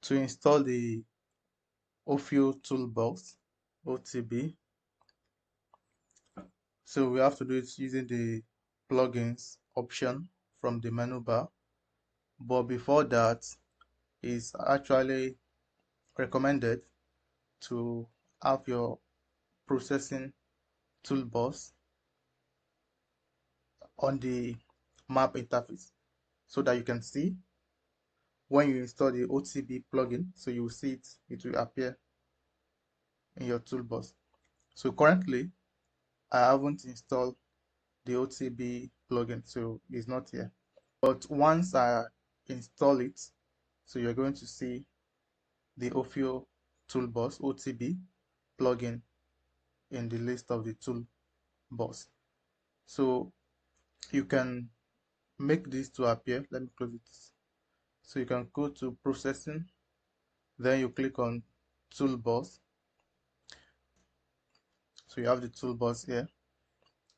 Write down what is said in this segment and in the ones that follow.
To install the Orfeo ToolBox OTB, so we have to do it using the plugins option from the menu bar. But before that, it's actually recommended to have your processing toolbox on the map interface so that you can see when you install the OTB plugin. So you will see it will appear in your toolbox. So currently I haven't installed the OTB plugin, so it's not here. But once I install it, so you're going to see the Orfeo ToolBox OTB plugin in the list of the toolbox. So you can make this to appear. Let me close it. So you can go to processing, then you click on toolbox. So you have the toolbox here.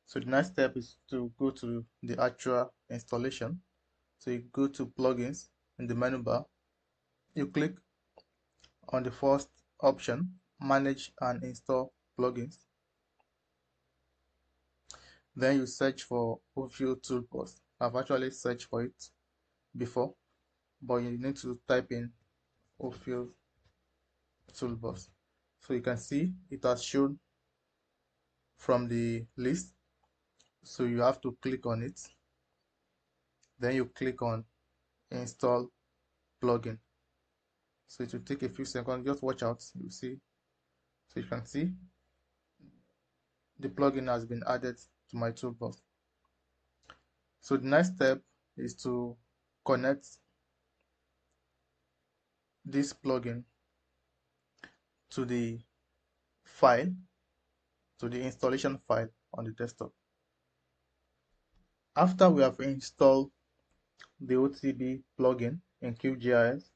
So the next step is to go to the actual installation. So you go to plugins in the menu bar. You click on the first option, manage and install plugins. Then you search for Orfeo ToolBox. I've actually searched for it before, but you need to type in Orfeo ToolBox. So you can see it has shown from the list. So you have to click on it. Then you click on install plugin. So it will take a few seconds. Just watch out. You see. So you can see the plugin has been added to my toolbox. So the next step is to connect this plugin to the file, to the installation file on the desktop. After we have installed the OTB plugin in QGIS,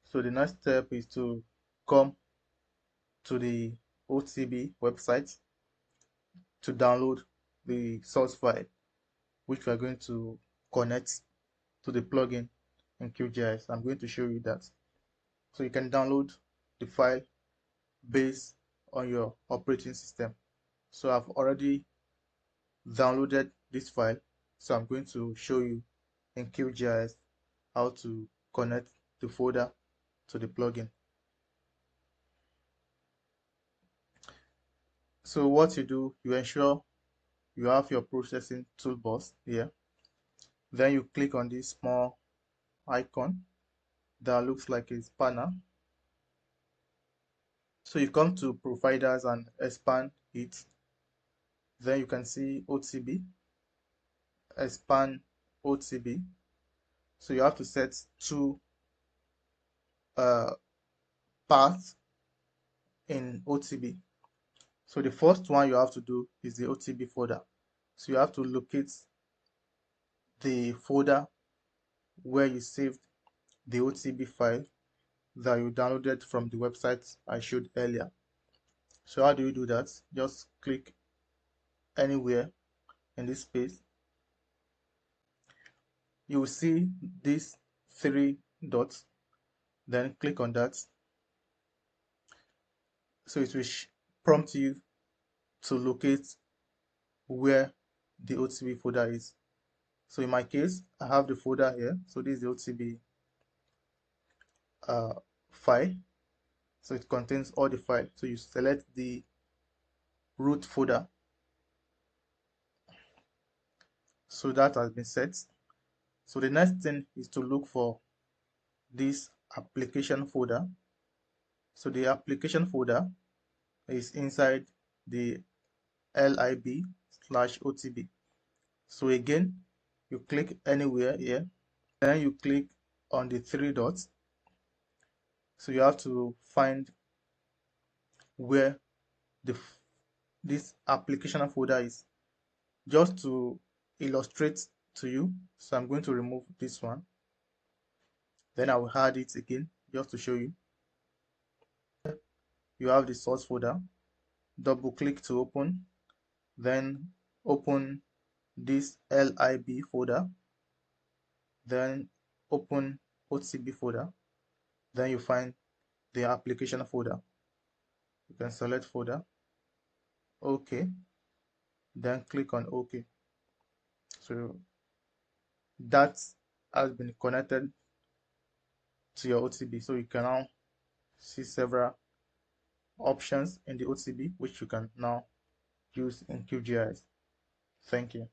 so the next step is to come to the OTB website to download the source file, which we are going to connect to the plugin in QGIS. I'm going to show you that. So you can download the file based on your operating system. So I've already downloaded this file, so I'm going to show you in QGIS how to connect the folder to the plugin. So what you do, you ensure you have your processing toolbox here. Then you click on this small icon that looks like a spanner. So you come to providers and expand it. Then you can see OTB, expand OTB. So you have to set two paths in OTB. So the first one you have to do is the OTB folder. So you have to locate the folder where you saved the OTB file that you downloaded from the website I showed earlier. So how do you do that? Just click anywhere in this space. You will see these three dots, then click on that. So it will prompt you to locate where the OTB folder is. So in my case, I have the folder here. So this is the OTB file. So it contains all the files. So you select the root folder. So that has been set. So the next thing is to look for this application folder. So the application folder is inside the lib/OTB. So again, you click anywhere here, then you click on the three dots. So you have to find where this application folder is. Just to illustrate to you, so I'm going to remove this one. Then I will add it again just to show you. You have the source folder. Double click to open, then open this lib folder, then open OTB folder, Then you find the application folder. You can select folder, OK, then click on OK. So that has been connected to your OTB. So you can now see several options in the OTB which you can now use in QGIS. Thank you.